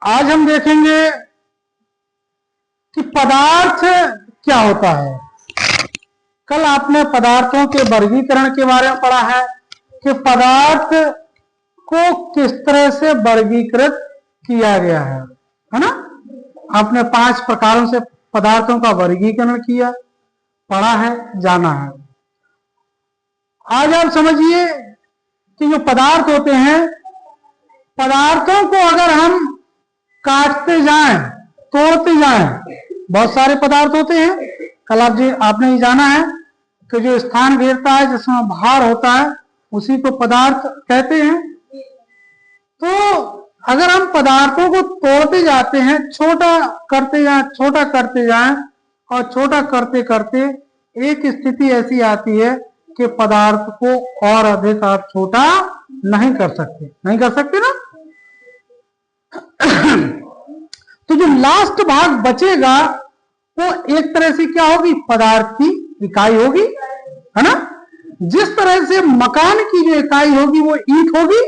आज हम देखेंगे कि पदार्थ क्या होता है। कल आपने पदार्थों के वर्गीकरण के बारे में पढ़ा है कि पदार्थ को किस तरह से वर्गीकृत किया गया है ना। आपने 5 प्रकारों से पदार्थों का वर्गीकरण किया, पढ़ा है, जाना है। आज आप समझिए कि जो पदार्थ होते हैं, पदार्थों को अगर हम काटते जाएं, तोड़ते जाएं, बहुत सारे पदार्थ होते हैं। कल आपने ये जाना है कि जो स्थान घेरता है, जिसमें भार होता है, उसी को पदार्थ कहते हैं। तो अगर हम पदार्थों को तोड़ते जाते हैं, छोटा करते जाएं, छोटा करते जाएं और छोटा करते करते एक स्थिति ऐसी आती है कि पदार्थ को और अधिक आप छोटा नहीं कर सकते ना। तो जो लास्ट भाग बचेगा वो एक तरह से क्या होगी, पदार्थ की इकाई होगी, है ना। जिस तरह से मकान की जो इकाई होगी वो ईंट होगी,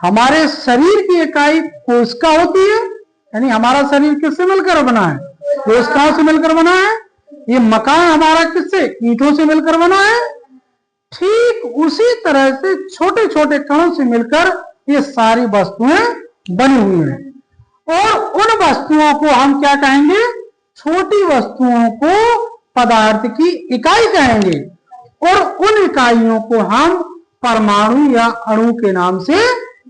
हमारे शरीर की इकाई कोशिका होती है, यानी हमारा शरीर किससे मिलकर बना है, कोशिकाओं से मिलकर बना है। ये मकान हमारा किससे, ईंटों से मिलकर बना है। ठीक उसी तरह से छोटे छोटे कणों से मिलकर ये सारी वस्तुएं बनी हुई हैं। और उन वस्तुओं को हम क्या कहेंगे, छोटी वस्तुओं को पदार्थ की इकाई कहेंगे। और उन इकाइयों को हम परमाणु या अणु के नाम से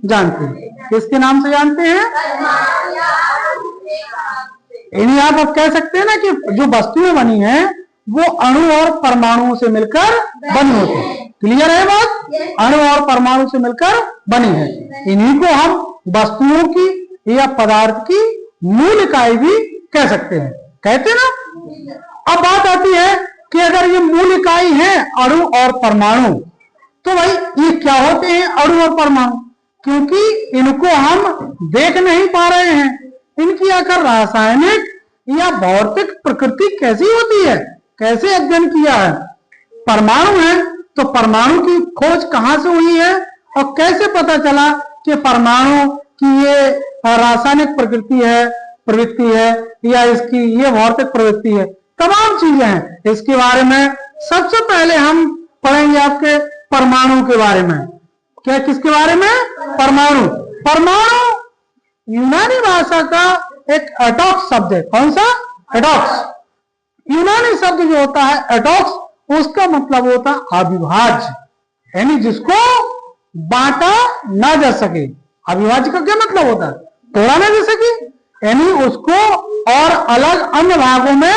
जानते हैं। किसके नाम से जानते हैं, इन्हीं आप अब कह सकते हैं ना कि जो वस्तुएं बनी हैं वो अणु और परमाणुओं से मिलकर बनी होती है। क्लियर है बात, अणु और परमाणु से मिलकर बनी है। इन्हीं को हम वस्तुओं की या पदार्थ की मूल इकाई भी कह सकते हैं, कहते हैं ना। अब बात आती है कि अगर ये मूल इकाई है अणु और परमाणु, तो भाई ये क्या होते हैं अणु और परमाणु, क्योंकि इनको हम देख नहीं पा रहे हैं। इनकी आखिर रासायनिक या भौतिक प्रकृति कैसी होती है, कैसे अध्ययन किया है। परमाणु है तो परमाणु की खोज कहां से हुई है और कैसे पता चला कि परमाणु की ये रासायनिक प्रवृत्ति है या इसकी ये भौतिक प्रवृत्ति है, तमाम चीजें हैं। इसके बारे में सबसे पहले हम पढ़ेंगे आपके परमाणु के बारे में। क्या, किसके बारे में, परमाणु। परमाणु यूनानी भाषा का एक एटॉक्स शब्द है। कौन सा, एटॉक्स। यूनानी शब्द जो होता है एटॉक्स, उसका मतलब होता है अविभाज्य, यानी जिसको बांटा ना जा सके। अविभाज्य का क्या मतलब होता है, तोड़ा ना जा सके, यानी उसको और अलग अन्य भागों में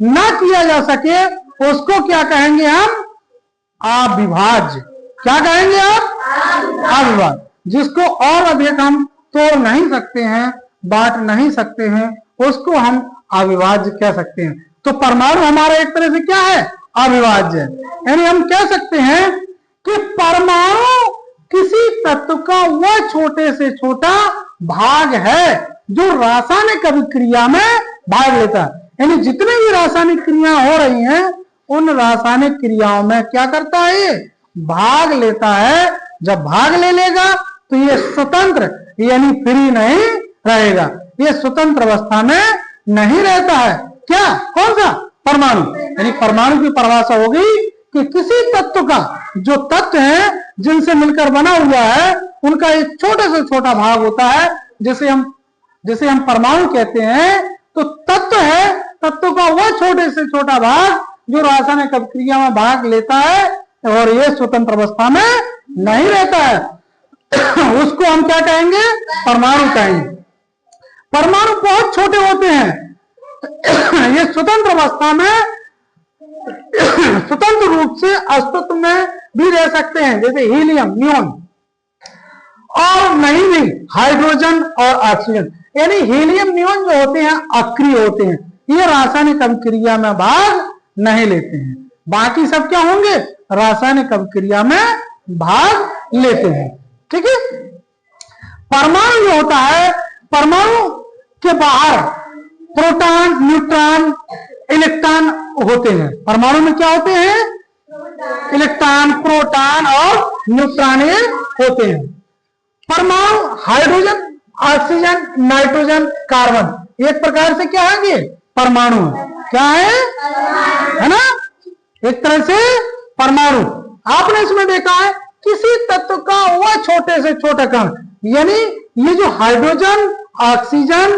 ना किया जा सके, उसको क्या कहेंगे हम, अविभाज्य। क्या कहेंगे आप, अविभाज्य। जिसको और अधिक हम तोड़ नहीं सकते हैं, बांट नहीं सकते हैं, उसको हम अविभाज्य कह सकते हैं। तो परमाणु हमारा एक तरह से क्या है, अविभाज्य। यानी हम कह सकते हैं कि परमाणु किसी तत्व का वह छोटे से छोटा भाग है जो रासायनिक अभिक्रिया में भाग लेता है। यानी जितने भी रासायनिक क्रिया हो रही हैं, उन रासायनिक क्रियाओं में क्या करता है, भाग लेता है। जब भाग ले लेगा तो ये स्वतंत्र यानी फ्री नहीं रहेगा, ये स्वतंत्र अवस्था में नहीं रहता है। क्या, कौन सा, परमाणु। यानी परमाणु की परिभाषा हो गई कि किसी तत्व का, जो तत्व है जिनसे मिलकर बना हुआ है, उनका एक छोटे से छोटा भाग होता है, जिसे हम परमाणु कहते हैं। तो तत्व है, तत्व का वह छोटे से छोटा भाग जो रासायनिक अभिक्रिया में भाग लेता है और ये स्वतंत्र अवस्था में नहीं रहता है, उसको हम क्या कहेंगे, परमाणु कहेंगे। परमाणु बहुत छोटे होते हैं, ये स्वतंत्र अवस्था में स्वतंत्र रूप से अस्तित्व में भी रह सकते हैं, जैसे हीलियम, नियोन, और नहीं भी हाइड्रोजन और ऑक्सीजन। यानी हीलियम, नियोन जो होते हैं अक्रिय होते हैं, ये रासायनिक अभिक्रिया में भाग नहीं लेते हैं। बाकी सब क्या होंगे, रासायनिक अभिक्रिया में भाग लेते हैं। ठीक है। परमाणु जो होता है, परमाणु के बाहर प्रोटॉन, न्यूट्रॉन, इलेक्ट्रॉन होते हैं। परमाणु में क्या होते हैं, इलेक्ट्रॉन, प्रोटॉन और न्यूट्रॉन होते हैं। परमाणु हाइड्रोजन ऑक्सीजन, नाइट्रोजन, कार्बन एक प्रकार से क्या है, परमाणु है। क्या है ना, एक तरह से परमाणु। आपने इसमें देखा है किसी तत्व का वह छोटे से छोटा कण, यानी ये जो हाइड्रोजन, ऑक्सीजन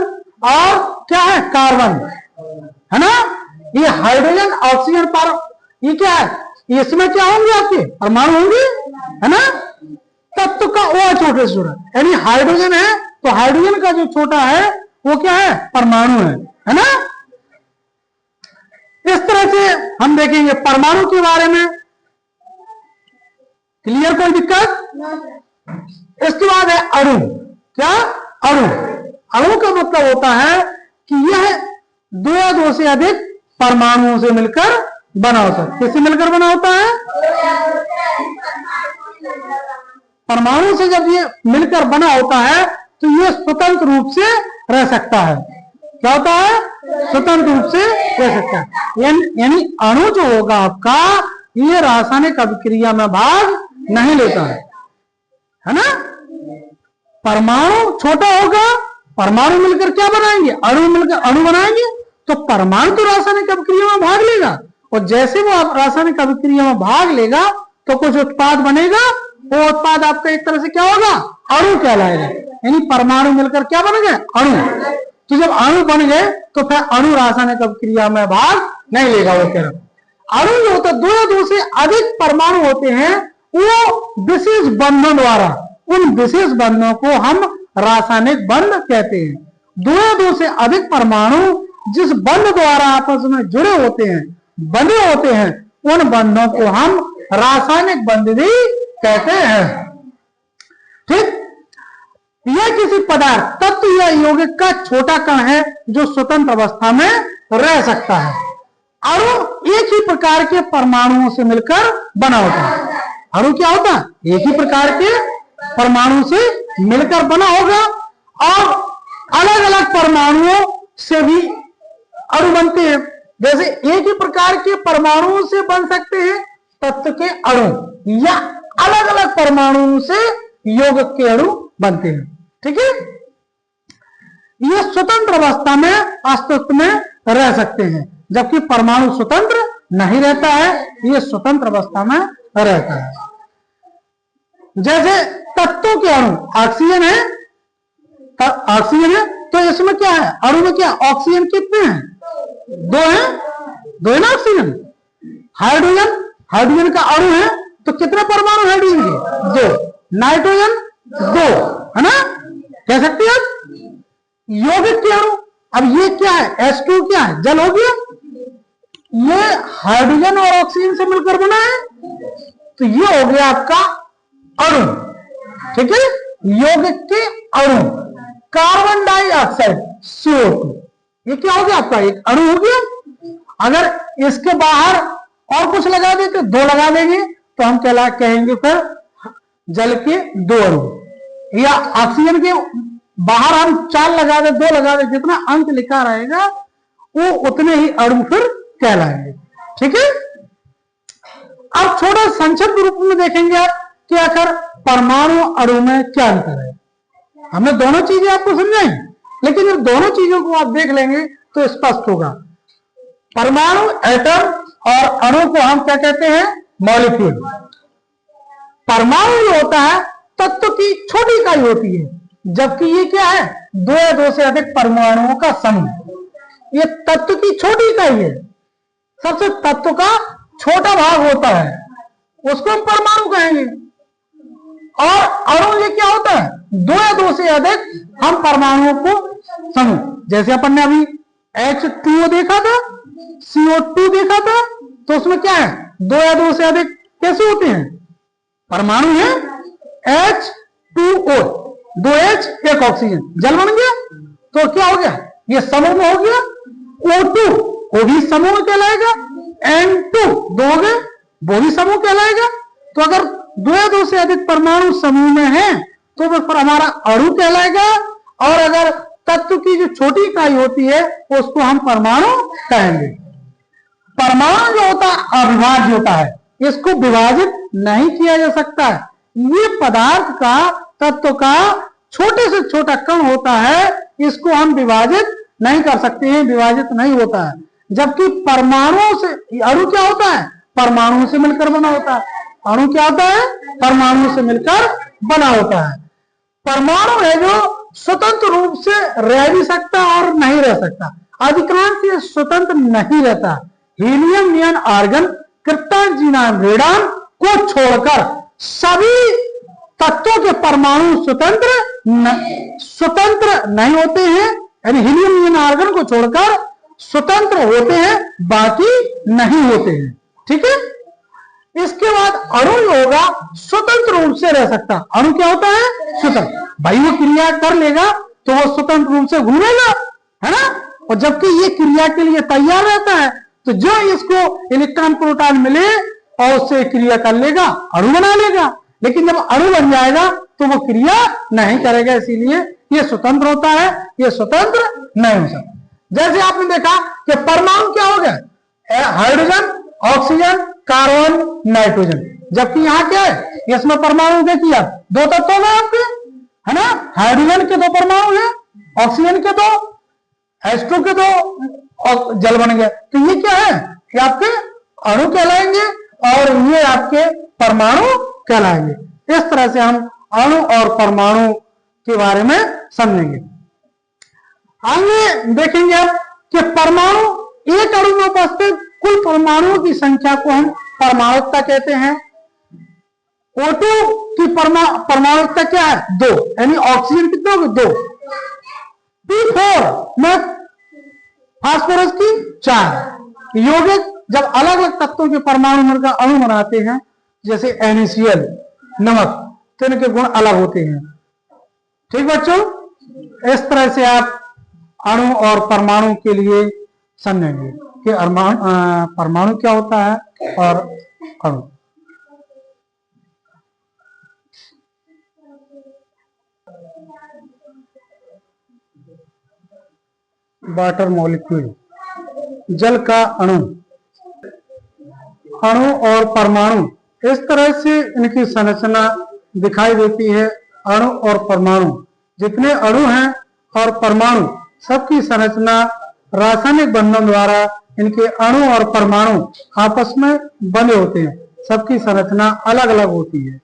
और क्या है, कार्बन है ना, ये हाइड्रोजन, ऑक्सीजन, पर ये क्या है, इसमें क्या होंगे, आपके परमाणु होंगे, है ना। तत्व का वह छोटे से छोटा, यानी हाइड्रोजन है तो हाइड्रोजन का जो छोटा है वो क्या है, परमाणु है ना। इस तरह से हम देखेंगे परमाणु के बारे में। क्लियर, कोई दिक्कत। इसके बाद है अणु। क्या, अणु। अणु का मतलब होता है कि यह दो या दो से अधिक परमाणुओं से मिलकर बना होता है। किससे मिलकर बना होता है, परमाणु से। जब ये मिलकर बना होता है तो ये स्वतंत्र रूप से रह सकता है। क्या होता है, स्वतंत्र रूप से रह सकता है। यानी अणु जो होगा आपका, ये रासायनिक अभिक्रिया में भाग नहीं लेता है ना। परमाणु छोटा होगा, परमाणु मिलकर क्या बनाएंगे, अणु मिलकर अणु बनाएंगे, तो परमाणु तो रासायनिक अभिक्रिया में भाग लेगा, और जैसे वो रासायनिक अभिक्रिया में भाग लेगा तो कुछ उत्पाद बनेगा, वो उत्पाद आपका एक तरह से क्या होगा, अणु कहलाएगा। यानी परमाणु मिलकर क्या बन गए, अणु। तो जब अणु बन गए तो फिर अणु रासायनिक अभिक्रिया में भाग नहीं लेगा। वो कह रहा अणु जो होता है, दो या दो से अधिक परमाणु होते हैं, वो विशेष बंधों द्वारा, उन विशेष बंधों को हम रासायनिक बंध कहते हैं। दो या दो से अधिक परमाणु जिस बंध द्वारा आपस में जुड़े होते हैं, बंधे होते हैं, उन बंधों को हम रासायनिक बंध भी कहते हैं। ठीक, यह किसी पदार्थ, तत्व या यौगिक का छोटा कण है जो स्वतंत्र अवस्था में रह सकता है। अणु एक ही प्रकार के परमाणुओं से मिलकर बना होता है। अणु क्या होता है, एक ही प्रकार के परमाणु से मिलकर बना होगा, और अलग अलग परमाणुओं से भी अणु बनते हैं। जैसे एक ही प्रकार के परमाणुओं से बन सकते हैं तत्व के अणु, या अलग अलग परमाणुओं से यौगिक के अणु बनते हैं। ठीक है, ये स्वतंत्र अवस्था में अस्तित्व में रह सकते हैं, जबकि परमाणु स्वतंत्र नहीं रहता है, ये स्वतंत्र अवस्था में रहता है। जैसे तत्वों के अणु, ऑक्सीजन है, ऑक्सीजन है, तो इसमें क्या है, अणु में क्या, ऑक्सीजन कितने हैं, दो हैं, दो है ना ऑक्सीजन। हाइड्रोजन, हाइड्रोजन का अणु है तो कितने परमाणु हाइड्रोजन के, दो। नाइट्रोजन दो, है ना, कह सकते हैं आप। यौगिक के अणु, अब ये क्या है, H2 क्या है, जल हो गया, ये हाइड्रोजन और ऑक्सीजन से मिलकर बना है, तो ये हो गया आपका अणु। ठीक है, यौगिक के अणु। कार्बन डाइऑक्साइड CO2, ये क्या हो गया आपका, एक अणु हो गया। अगर इसके बाहर और कुछ लगा देते, दो लगा देंगे, तो हम कहेंगे फिर जल के दो अणु। या ऑक्सीजन के बाहर हम 4 लगा दे, 2 लगा दे, जितना अंक लिखा रहेगा वो उतने ही अणु फिर कहलाएंगे। ठीक है, अब छोटा संक्षिप्त रूप में देखेंगे आप कि आखिर परमाणु अणु में क्या अंतर है। हमने दोनों चीजें आपको समझाई, लेकिन जब दोनों चीजों को आप देख लेंगे तो स्पष्ट होगा। परमाणु, एटम, और अणु को हम क्या कहते हैं, मॉलिक्यूल। परमाणु जो होता है तत्व की छोटी इकाई होती है, जबकि ये क्या है, दो या दो से अधिक परमाणुओं का समूह। ये तत्व की छोटी इकाई है, सबसे तत्व का छोटा भाग होता है, उसको हम परमाणु कहेंगे। और अणु ये क्या होता है, दो या दो से अधिक हम परमाणुओं को समूह। जैसे अपन ने अभी H2O देखा था, CO2 देखा था, तो उसमें क्या है, दो या दो से अधिक कैसे होते हैं, परमाणु है H2O, 2H, एक ऑक्सीजन, जल बन गया। तो क्या हो गया, ये समूह में हो गया। O2 वो भी समूह कहलाएगा, N2 दो हो गए, वो भी समूह कहलाएगा। तो अगर दो या दो से अधिक परमाणु समूह में है तो वह पर हमारा अणु कहलाएगा, और अगर तत्व की जो छोटी इकाई होती है उसको हम परमाणु कहेंगे। परमाणु जो होता है अविभाज्य होता है, इसको विभाजित नहीं किया जा सकता है। ये पदार्थ का, तत्व का छोटे से छोटा कण होता है, इसको हम विभाजित नहीं कर सकते हैं, विभाजित नहीं होता है। जबकि परमाणुओं से, अणु क्या होता है? परमाणु से मिलकर बना होता है। अणु क्या होता है? परमाणु से मिलकर बना होता है। परमाणु है जो स्वतंत्र रूप से रह भी सकता है और नहीं रह सकता। अधिकांश ये स्वतंत्र नहीं रहता। हीलियम, नियन, आर्गन, क्रिप्टॉन, जीनान, रेडॉन को छोड़कर सभी तत्वों के परमाणु स्वतंत्र नहीं होते हैं। यानी हीलियम, नियन, आर्गन को छोड़कर स्वतंत्र होते हैं, बाकी नहीं होते हैं। ठीक है। इसके बाद अणु होगा स्वतंत्र रूप से रह सकता। अणु क्या होता है? स्वतंत्र। भाई वो क्रिया कर लेगा तो वो स्वतंत्र रूप से घूमेगा, है ना। और जबकि ये क्रिया के लिए तैयार रहता है, तो जो इसको इलेक्ट्रॉन प्रोटॉन मिले और उससे क्रिया कर लेगा, अणु बना लेगा। लेकिन जब अणु बन जाएगा तो वो क्रिया नहीं करेगा, इसीलिए ये स्वतंत्र होता है, ये स्वतंत्र नहीं हो सकता। जैसे आपने देखा कि परमाणु क्या हो गया? Hydrogen, oxygen, carbon, nitrogen. जबकि यहाँ क्या है? इसमें परमाणु देखिए आप, दो तत्व में आपके, है ना। हाइड्रोजन के 2 परमाणु है, ऑक्सीजन के 2, H2 के 2 और जल बन गया। तो ये क्या है? ये आपके अणु कहलाएंगे और ये आपके परमाणु कहलाएंगे। इस तरह से हम अणु और परमाणु के बारे में समझेंगे। आगे देखेंगे अब कि परमाणु, एक अणु में उपस्थित कुल परमाणुओं की संख्या को हम परमाणुकता कहते हैं। O2 की परमाणुकता क्या है? 2। यानी ऑक्सीजन कितने हो गए? 2। P4 में फास्फोरस की 4। यौगिक जब अलग अलग तत्वों के परमाणु मिलकर अणु बनाते हैं, जैसे NaCl, नमक, तो इनके गुण अलग होते हैं। ठीक बच्चों, इस तरह से आप अणु और परमाणु के लिए समझेंगे कि परमाणु क्या होता है और अणु। वाटर मॉलिक्यूल, जल का अणु। अणु और परमाणु, इस तरह से इनकी संरचना दिखाई देती है। अणु और परमाणु, जितने अणु हैं और परमाणु, सबकी संरचना रासायनिक बंधन द्वारा इनके अणु और परमाणु आपस में बंधे होते हैं। सबकी संरचना अलग अलग होती है।